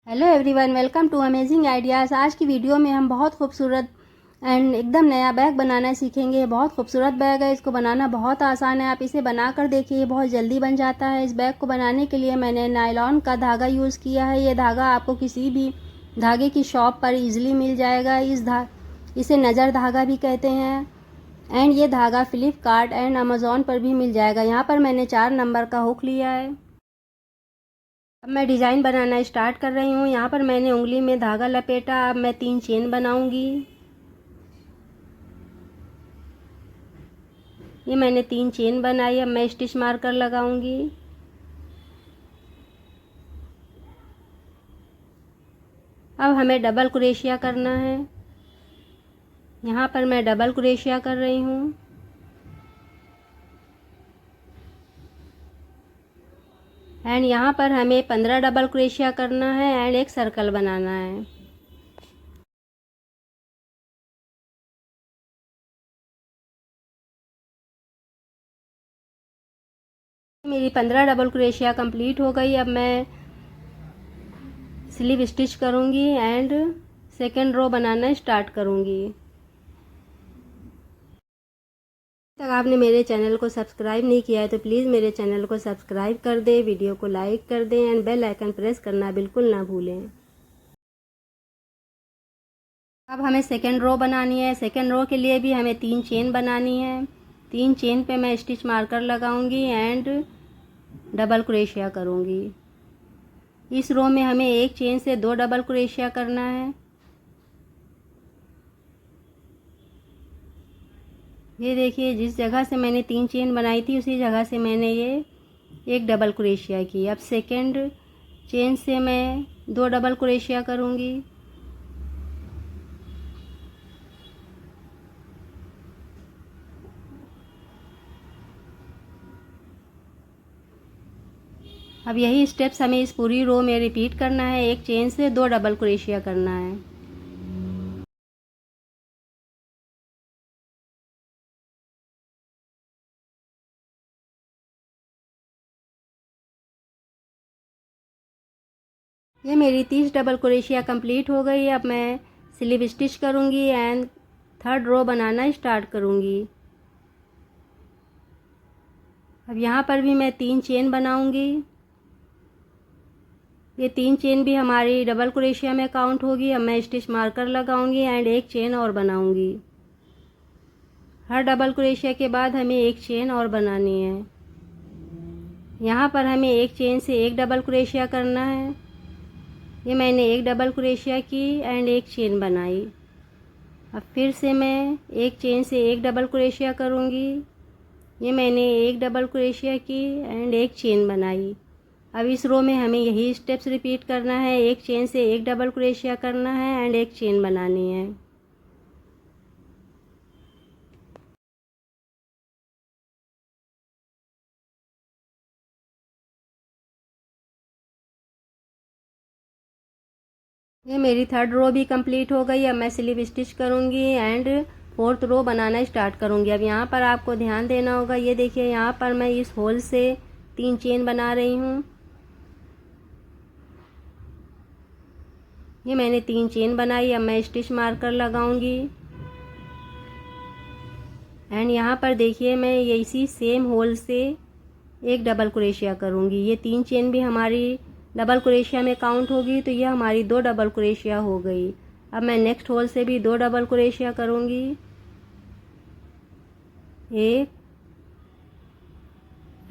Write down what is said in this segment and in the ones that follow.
Hello everyone, welcome to amazing ideas. आज की video में हम बहुत खूबसूरत एंड एकदम नया बैग बनाना सीखेंगे। ये बहुत खूबसूरत बैग है, इसको बनाना बहुत आसान है। आप इसे बनाकर देखिए, ये बहुत जल्दी बन जाता है। इस बैग को बनाने के लिए मैंने नायलॉन का धागा यूज़ किया है। ये धागा आपको किसी भी धागे की शॉप पर ईजिली मिल जाएगा। इसे नज़र धागा भी कहते हैं एंड ये धागा फ्लिपकार्ट एंड अमेज़ॉन पर भी मिल जाएगा। यहाँ पर मैंने 4 नंबर का हुक लिया है। अब मैं डिज़ाइन बनाना स्टार्ट कर रही हूँ। यहाँ पर मैंने उंगली में धागा लपेटा। अब मैं 3 चेन बनाऊंगी। ये मैंने 3 चेन बनाई। अब मैं स्टिच मार्कर लगाऊंगी। अब हमें डबल क्रोशिया करना है। यहाँ पर मैं डबल क्रोशिया कर रही हूँ एंड यहाँ पर हमें 15 डबल क्रोशिया करना है एंड एक सर्कल बनाना है। मेरी 15 डबल क्रोशिया कंप्लीट हो गई। अब मैं स्लीव स्टिच करूँगी एंड सेकेंड रो बनाना स्टार्ट करूँगी। तक आपने मेरे चैनल को सब्सक्राइब नहीं किया है तो प्लीज़ मेरे चैनल को सब्सक्राइब कर दें, वीडियो को लाइक कर दें एंड बेल आइकन प्रेस करना बिल्कुल ना भूलें। अब हमें सेकेंड रो बनानी है। सेकेंड रो के लिए भी हमें 3 चेन बनानी है। 3 चेन पे मैं स्टिच मार्कर लगाऊंगी एंड डबल क्रोशिया करूंगी। इस रो में हमें एक चेन से 2 डबल क्रोशिया करना है। ये देखिए, जिस जगह से मैंने 3 चेन बनाई थी उसी जगह से मैंने ये एक डबल क्रोशिया की। अब सेकेंड चेन से मैं 2 डबल क्रोशिया करूंगी। अब यही स्टेप्स हमें इस पूरी रो में रिपीट करना है। एक चेन से 2 डबल क्रोशिया करना है। ये मेरी 30 डबल क्रोशिया कंप्लीट हो गई। अब मैं स्लीव स्टिच करूँगी एंड थर्ड रो बनाना स्टार्ट करूँगी। अब यहाँ पर भी मैं 3 चेन बनाऊँगी। ये 3 चेन भी हमारी डबल क्रोशिया में काउंट होगी। अब मैं स्टिच मार्कर लगाऊंगी एंड एक चेन और बनाऊंगी। हर डबल क्रोशिया के बाद हमें एक चेन और बनानी है। यहाँ पर हमें एक चेन से एक डबल क्रोशिया करना है। ये मैंने एक डबल क्रोशिया की एंड एक चेन बनाई। अब फिर से मैं एक चेन से एक डबल क्रोशिया करूँगी। ये मैंने एक डबल क्रोशिया की एंड एक चेन बनाई। अब इस रो में हमें यही स्टेप्स रिपीट करना है। एक चेन से एक डबल क्रोशिया करना है एंड एक चेन बनानी है। ये मेरी थर्ड रो भी कंप्लीट हो गई। अब मैं स्लीव स्टिच करूँगी एंड फोर्थ रो बनाना स्टार्ट करूँगी। अब यहाँ पर आपको ध्यान देना होगा। ये देखिए, यहाँ पर मैं इस होल से 3 चेन बना रही हूँ। ये मैंने 3 चेन बनाई। अब मैं स्टिच मार्कर लगाऊंगी एंड यहाँ पर देखिए, मैं ये इसी सेम होल से एक डबल क्रोशिया करूँगी। ये 3 चेन भी हमारी डबल क्रोशिया में काउंट होगी, तो ये हमारी 2 डबल क्रोशिया हो गई। अब मैं नेक्स्ट होल से भी 2 डबल क्रोशिया करूँगी, एक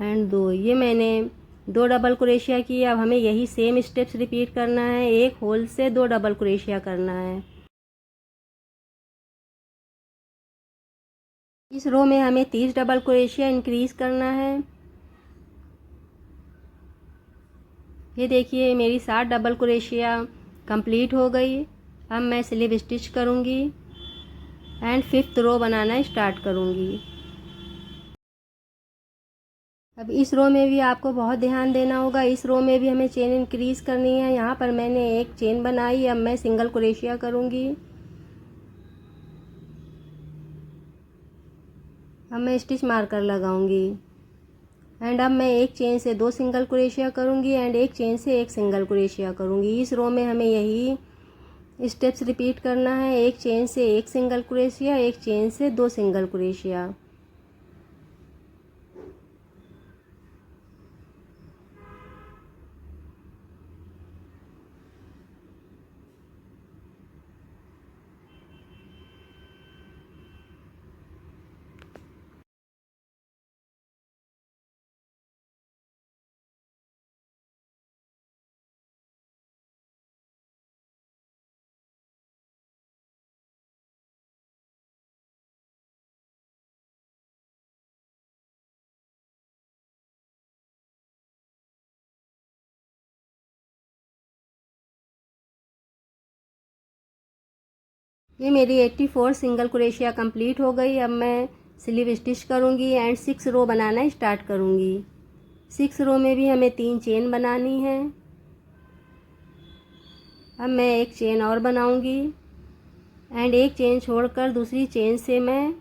एंड 2। ये मैंने 2 डबल क्रोशिया की। अब हमें यही सेम स्टेप्स रिपीट करना है। एक होल से 2 डबल क्रोशिया करना है। इस रो में हमें 30 डबल क्रोशिया इंक्रीज करना है। ये देखिए, मेरी 7 डबल क्रोशिया कंप्लीट हो गई। अब मैं स्लीव स्टिच करूँगी एंड फिफ्थ रो बनाना स्टार्ट करूँगी। अब इस रो में भी आपको बहुत ध्यान देना होगा। इस रो में भी हमें चेन इंक्रीज करनी है। यहाँ पर मैंने एक चेन बनाई। अब मैं सिंगल क्रोशिया करूँगी। अब मैं स्टिच मार्कर लगाऊंगी एंड अब मैं एक चेन से 2 सिंगल क्रोशिया करूँगी एंड एक चेन से 1 सिंगल क्रोशिया करूँगी। इस रो में हमें यही स्टेप्स रिपीट करना है। एक चेन से 1 सिंगल क्रोशिया, एक चेन से 2 सिंगल क्रोशिया। ये मेरी 84 सिंगल क्रोशिया कंप्लीट हो गई। अब मैं स्लीव स्टिच करूँगी एंड 6 रो बनाना स्टार्ट करूँगी। 6 रो में भी हमें 3 चेन बनानी है। अब मैं एक चेन और बनाऊँगी एंड एक चेन छोड़कर दूसरी चेन से मैं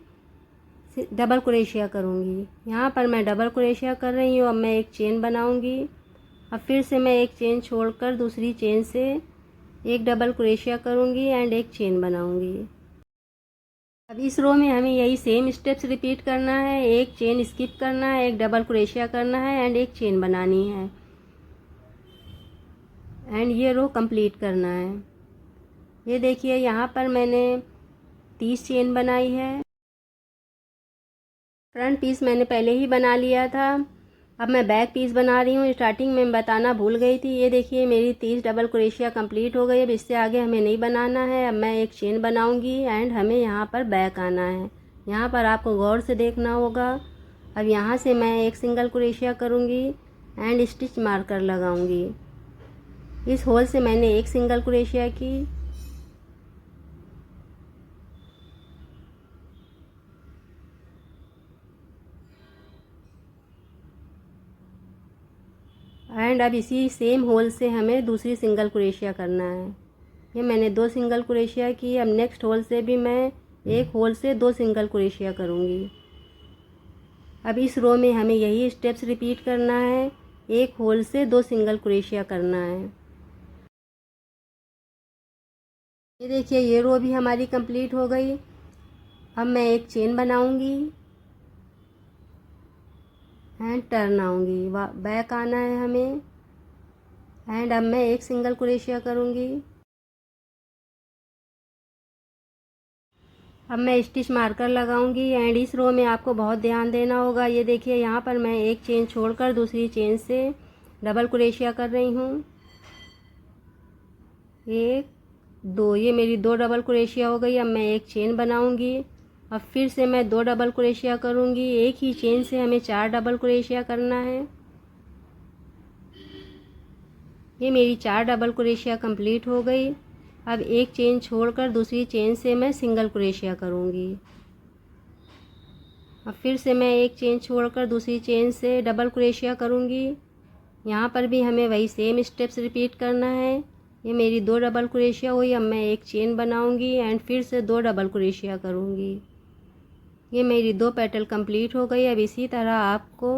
डबल क्रोशिया करूँगी। यहाँ पर मैं डबल क्रोशिया कर रही हूँ। अब मैं एक चेन बनाऊँगी। अब फिर से मैं एक चेन छोड़कर दूसरी चेन से एक डबल क्रोशिया करूँगी एंड एक चेन बनाऊँगी। अब इस रो में हमें यही सेम स्टेप्स रिपीट करना है। एक चेन स्किप करना है, एक डबल क्रोशिया करना है एंड एक चेन बनानी है एंड ये रो कंप्लीट करना है। ये देखिए यहाँ पर मैंने 30 चेन बनाई है। फ्रंट पीस मैंने पहले ही बना लिया था। अब मैं बैक पीस बना रही हूँ। स्टार्टिंग में बताना भूल गई थी। ये देखिए मेरी 30 डबल क्रोशिया कंप्लीट हो गई। अब इससे आगे हमें नहीं बनाना है। अब मैं एक चेन बनाऊँगी एंड हमें यहाँ पर बैक आना है। यहाँ पर आपको गौर से देखना होगा। अब यहाँ से मैं एक सिंगल क्रोशिया करूँगी एंड स्टिच मार्कर लगाऊँगी। इस होल से मैंने एक सिंगल क्रोशिया की एंड अब इसी सेम होल से हमें दूसरी सिंगल क्रोशिया करना है। ये मैंने 2 सिंगल क्रोशिया की। अब नेक्स्ट होल से भी मैं एक होल से 2 सिंगल क्रोशिया करूँगी। अब इस रो में हमें यही स्टेप्स रिपीट करना है। एक होल से 2 सिंगल क्रोशिया करना है। ये देखिए ये रो भी हमारी कंप्लीट हो गई। अब मैं एक चेन बनाऊँगी एंड टर्न आऊँगी। बैक आना है हमें एंड अब मैं एक सिंगल क्रोशिया करूँगी। अब मैं स्टिच मार्कर लगाऊंगी एंड इस रो में आपको बहुत ध्यान देना होगा। ये देखिए यहाँ पर मैं एक चेन छोड़कर दूसरी चेन से डबल क्रोशिया कर रही हूँ। 1 2, ये मेरी 2 डबल क्रोशिया हो गई। अब मैं एक चेन बनाऊंगी। अब फिर से मैं 2 डबल क्रोशिया करूँगी। एक ही चेन से हमें 4 डबल क्रोशिया करना है। ये मेरी 4 डबल क्रोशिया कंप्लीट हो गई। अब एक चेन छोड़कर दूसरी चेन से मैं सिंगल क्रोशिया करूँगी। अब फिर से मैं एक चेन छोड़कर दूसरी चेन से डबल क्रोशिया करूँगी। यहाँ पर भी हमें वही सेम स्टेप्स रिपीट करना है। ये मेरी 2 डबल क्रोशिया हुई। अब मैं एक चेन बनाऊँगी एंड फिर से 2 डबल क्रोशिया करूँगी। ये मेरी 2 पेटल कंप्लीट हो गई। अब इसी तरह आपको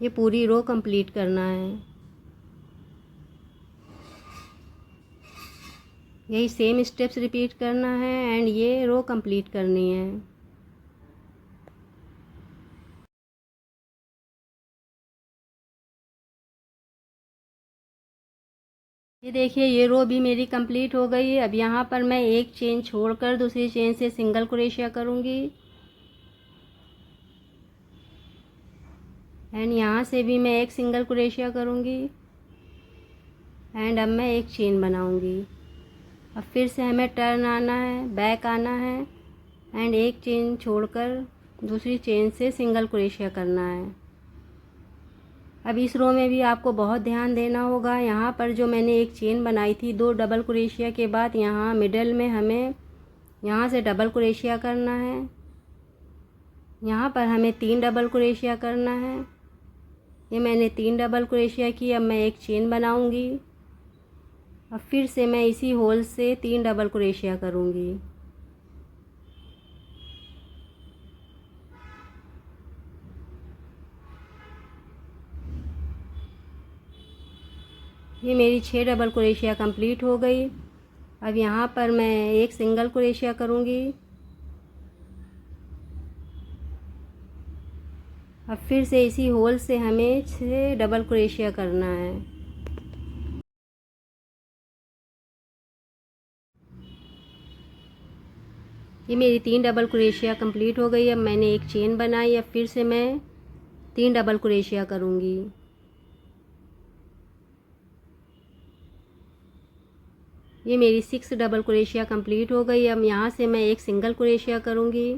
ये पूरी रो कंप्लीट करना है। यही सेम स्टेप्स रिपीट करना है एंड ये रो कंप्लीट करनी है। ये देखिए ये रो भी मेरी कंप्लीट हो गई। अब यहाँ पर मैं एक चेन छोड़कर दूसरी चेन से सिंगल क्रोशिया करूँगी एंड यहाँ से भी मैं एक सिंगल क्रोशिया करूँगी एंड अब मैं एक चेन बनाऊँगी। अब फिर से हमें टर्न आना है, बैक आना है एंड एक चेन छोड़कर दूसरी चेन से सिंगल क्रोशिया करना है। अब इस रो में भी आपको बहुत ध्यान देना होगा। यहाँ पर जो मैंने एक चेन बनाई थी 2 डबल क्रोशिया के बाद, यहाँ मिडल में हमें यहाँ से डबल क्रोशिया करना है। यहाँ पर हमें 3 डबल क्रोशिया करना है। ये मैंने 3 डबल क्रोशिया की। अब मैं एक चेन बनाऊँगी। अब फिर से मैं इसी होल से 3 डबल क्रोशिया करूँगी। ये मेरी 6 डबल क्रोशिया कंप्लीट हो गई। अब यहाँ पर मैं एक सिंगल क्रोशिया करूँगी। अब फिर से इसी होल से हमें 6 डबल क्रोशिया करना है। ये मेरी 3 डबल क्रोशिया कंप्लीट हो गई। अब मैंने एक चेन बनाई। अब फिर से मैं 3 डबल क्रोशिया करूँगी। ये मेरी 6 डबल क्रोशिया कंप्लीट हो गई। अब यहाँ से मैं एक सिंगल क्रोशिया करूँगी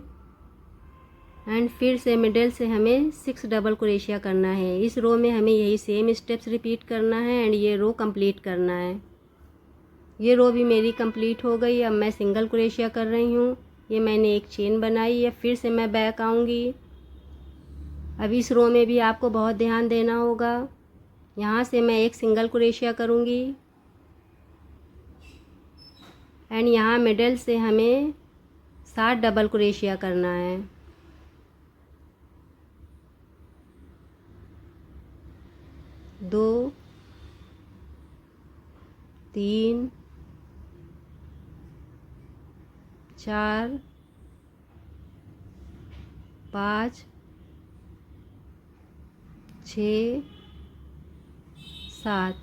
एंड फिर से मिडिल से हमें 6 डबल क्रोशिया करना है। इस रो में हमें यही सेम स्टेप्स रिपीट करना है एंड ये रो कंप्लीट करना है। ये रो भी मेरी कंप्लीट हो गई। अब मैं सिंगल क्रोशिया कर रही हूँ। ये मैंने एक चेन बनाई है। फिर से मैं बैक आऊँगी। अब इस रो में भी आपको बहुत ध्यान देना होगा। यहाँ से मैं एक सिंगल क्रोशिया करूँगी एंड यहाँ मिडल से हमें 7 डबल क्रोशिया करना है। 2 3 4 5 6 7।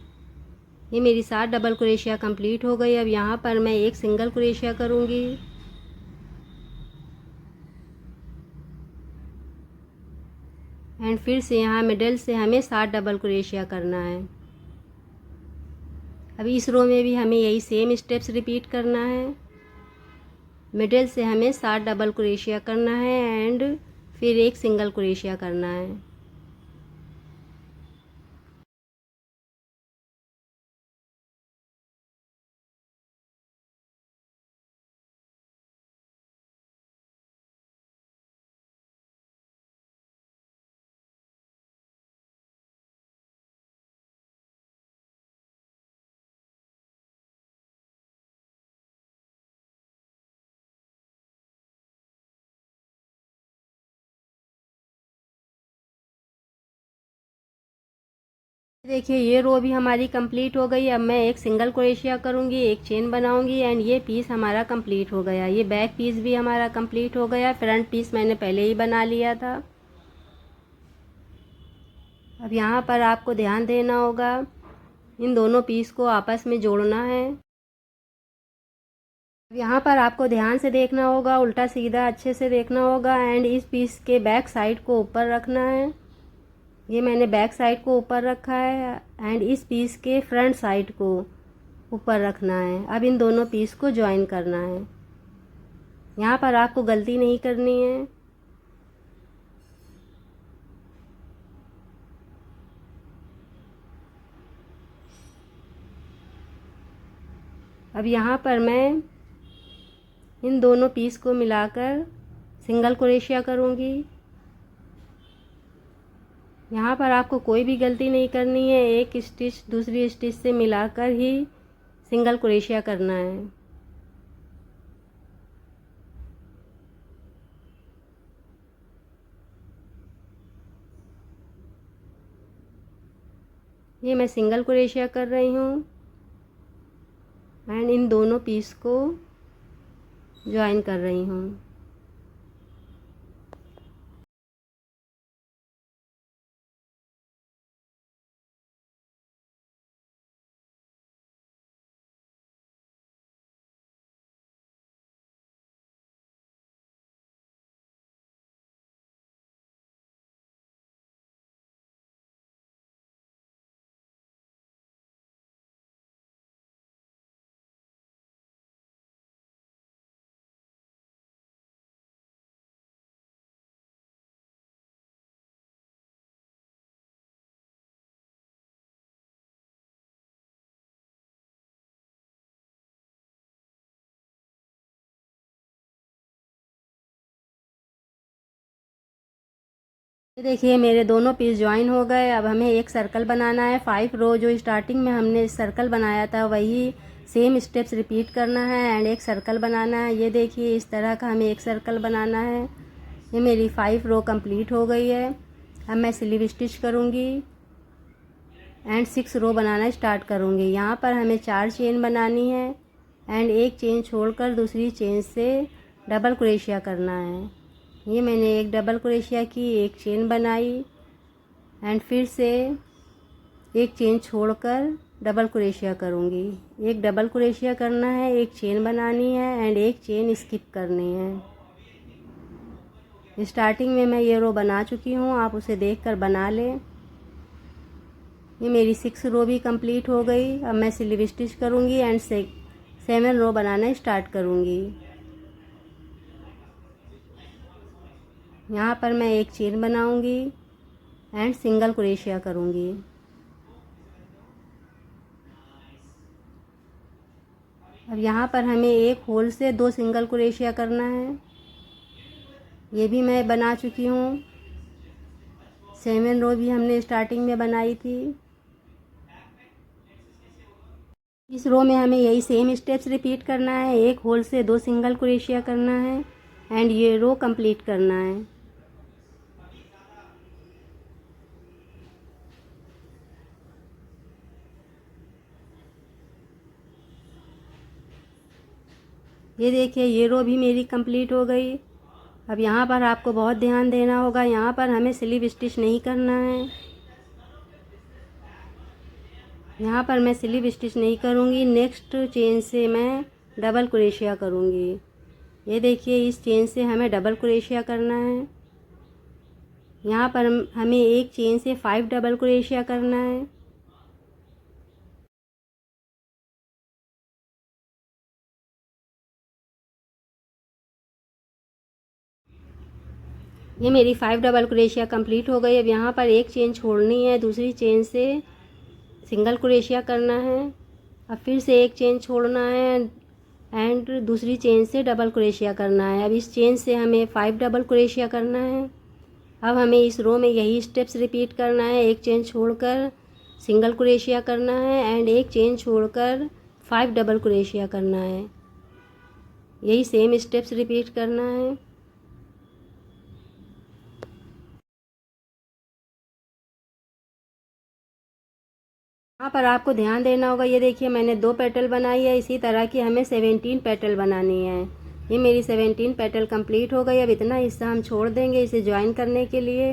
ये मेरी 7 डबल क्रोशिया कंप्लीट हो गई। अब यहाँ पर मैं एक सिंगल क्रोशिया करूँगी एंड फिर से यहाँ मिडल से हमें 7 डबल क्रोशिया करना है। अब इस रो में भी हमें यही सेम स्टेप्स रिपीट करना है। मिडल से हमें 7 डबल क्रोशिया करना है एंड फिर एक सिंगल क्रोशिया करना है। देखिए ये रो भी हमारी कंप्लीट हो गई। अब मैं एक सिंगल क्रोशिया करूँगी, एक चेन बनाऊँगी एंड ये पीस हमारा कंप्लीट हो गया। ये बैक पीस भी हमारा कंप्लीट हो गया। फ्रंट पीस मैंने पहले ही बना लिया था। अब यहाँ पर आपको ध्यान देना होगा, इन दोनों पीस को आपस में जोड़ना है। अब यहाँ पर आपको ध्यान से देखना होगा, उल्टा सीधा अच्छे से देखना होगा एंड इस पीस के बैक साइड को ऊपर रखना है। ये मैंने बैक साइड को ऊपर रखा है एंड इस पीस के फ्रंट साइड को ऊपर रखना है। अब इन दोनों पीस को ज्वाइन करना है। यहाँ पर आपको गलती नहीं करनी है। अब यहाँ पर मैं इन दोनों पीस को मिलाकर सिंगल क्रोशिया करूँगी। यहाँ पर आपको कोई भी गलती नहीं करनी है। एक स्टिच दूसरी स्टिच से मिलाकर ही सिंगल क्रोशिया करना है। ये मैं सिंगल क्रोशिया कर रही हूँ एंड इन दोनों पीस को ज्वाइन कर रही हूँ। देखिए मेरे दोनों पीस ज्वाइन हो गए। अब हमें एक सर्कल बनाना है। 5 रो जो स्टार्टिंग में हमने सर्कल बनाया था वही सेम स्टेप्स रिपीट करना है एंड एक सर्कल बनाना है। ये देखिए इस तरह का हमें एक सर्कल बनाना है। ये मेरी 5 रो कंप्लीट हो गई है। अब मैं स्लीव स्टिच करूँगी। एंड 6 रो बनाना स्टार्ट करूँगी। यहाँ पर हमें 4 चेन बनानी है एंड एक चेन छोड़कर दूसरी चेन से डबल क्रोशिया करना है। ये मैंने एक डबल क्रोशिया की, एक चेन बनाई एंड फिर से एक चेन छोड़कर डबल क्रोशिया करूँगी। एक डबल क्रोशिया करना है, एक चेन बनानी है एंड एक चेन स्किप करनी है। स्टार्टिंग में मैं ये रो बना चुकी हूँ, आप उसे देखकर बना लें। ये मेरी 6 रो भी कंप्लीट हो गई। अब मैं स्लीव स्टिच करूँगी एंड 7 रो बनाना स्टार्ट करूँगी। यहाँ पर मैं एक चेन बनाऊँगी एंड सिंगल क्रोशिया करूँगी। अब यहाँ पर हमें एक होल से 2 सिंगल क्रोशिया करना है। ये भी मैं बना चुकी हूँ। 7 रो भी हमने स्टार्टिंग में बनाई थी। इस रो में हमें यही सेम स्टेप्स रिपीट करना है। एक होल से 2 सिंगल क्रोशिया करना है एंड ये रो कंप्लीट करना है। ये देखिए, ये रो भी मेरी कंप्लीट हो गई। अब यहाँ पर आपको बहुत ध्यान देना होगा। यहाँ पर हमें स्लीव स्टिच नहीं करना है। यहाँ पर मैं स्लीव स्टिच नहीं करूँगी। नेक्स्ट चेन से मैं डबल क्रोशिया करूँगी। ये देखिए, इस चेन से हमें डबल क्रोशिया करना है। यहाँ पर हमें एक चेन से 5 डबल क्रोशिया करना है। ये मेरी 5 डबल क्रोशिया कंप्लीट हो गई। अब यहाँ पर एक चेन छोड़नी है, दूसरी चेन से सिंगल क्रोशिया करना है। अब फिर से एक चेन छोड़ना है एंड दूसरी चेन से डबल क्रोशिया करना है। अब इस चेन से हमें 5 डबल क्रोशिया करना है। अब हमें इस रो में यही स्टेप्स रिपीट करना है। एक चेन छोड़कर सिंगल क्रोशिया करना है एंड एक चेन छोड़कर 5 डबल क्रोशिया करना है। यही सेम स्टेप्स रिपीट करना है। यहाँ पर आपको ध्यान देना होगा। ये देखिए, मैंने 2 पेटल बनाई है। इसी तरह की हमें 17 पेटल बनानी है। ये मेरी 17 पेटल कंप्लीट हो गई। अब इतना हिस्सा हम छोड़ देंगे इसे ज्वाइन करने के लिए।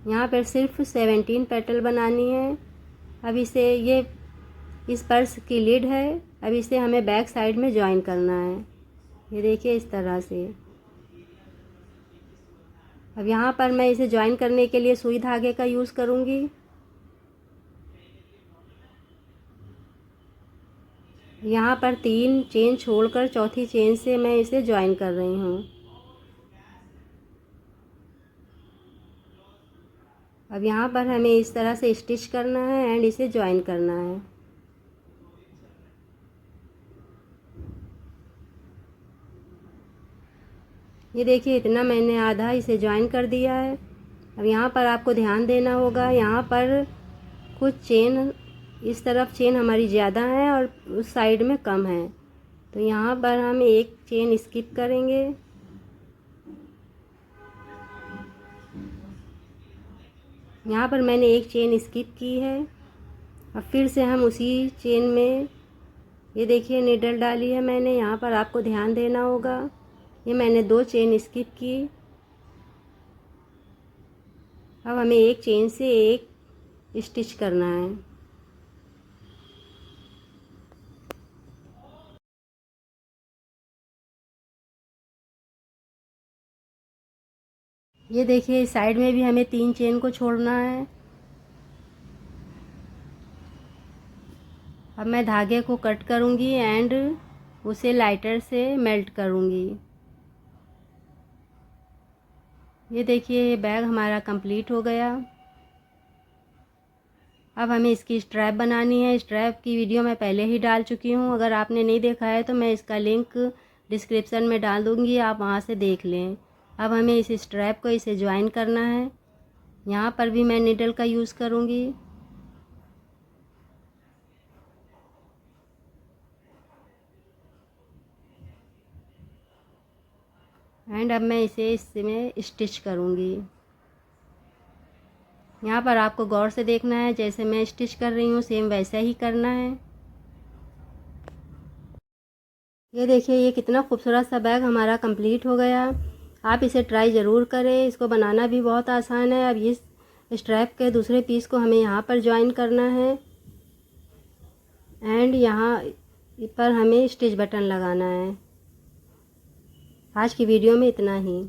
यहाँ पर सिर्फ 17 पेटल बनानी है। अब इसे, ये इस पर्स की लिड है। अब इसे हमें बैक साइड में ज्वाइन करना है। ये देखिए, इस तरह से। अब यहाँ पर मैं इसे ज्वाइन करने के लिए सुई धागे का यूज़ करूँगी। यहाँ पर 3 चेन छोड़कर चौथी चेन से मैं इसे ज्वाइन कर रही हूँ। अब यहाँ पर हमें इस तरह से स्टिच करना है एंड इसे ज्वाइन करना है। ये देखिए, इतना मैंने आधा इसे ज्वाइन कर दिया है। अब यहाँ पर आपको ध्यान देना होगा। यहाँ पर कुछ चेन, इस तरफ चेन हमारी ज़्यादा है और उस साइड में कम है, तो यहाँ पर हम एक चेन स्किप करेंगे। यहाँ पर मैंने एक चेन स्किप की है। अब फिर से हम उसी चेन में, ये देखिए, नीडल डाली है मैंने। यहाँ पर आपको ध्यान देना होगा। ये मैंने 2 चेन स्किप की। अब हमें एक चेन से एक स्टिच करना है। ये देखिए, साइड में भी हमें 3 चेन को छोड़ना है। अब मैं धागे को कट करूँगी एंड उसे लाइटर से मेल्ट करूँगी। ये देखिए, ये बैग हमारा कंप्लीट हो गया। अब हमें इसकी स्ट्रैप बनानी है। स्ट्रैप की वीडियो मैं पहले ही डाल चुकी हूँ। अगर आपने नहीं देखा है तो मैं इसका लिंक डिस्क्रिप्शन में डाल दूँगी, आप वहाँ से देख लें। अब हमें इस स्ट्रैप को इसे ज्वाइन करना है। यहाँ पर भी मैं नीडल का यूज़ करूँगी। एंड अब मैं इसे इसमें स्टिच करूँगी। यहाँ पर आपको गौर से देखना है, जैसे मैं स्टिच कर रही हूँ सेम वैसा ही करना है। ये देखिए, ये कितना खूबसूरत सा बैग हमारा कंप्लीट हो गया। आप इसे ट्राई ज़रूर करें, इसको बनाना भी बहुत आसान है। अब इस स्ट्रैप के दूसरे पीस को हमें यहाँ पर ज्वाइन करना है एंड यहाँ पर हमें स्टिच बटन लगाना है। आज की वीडियो में इतना ही।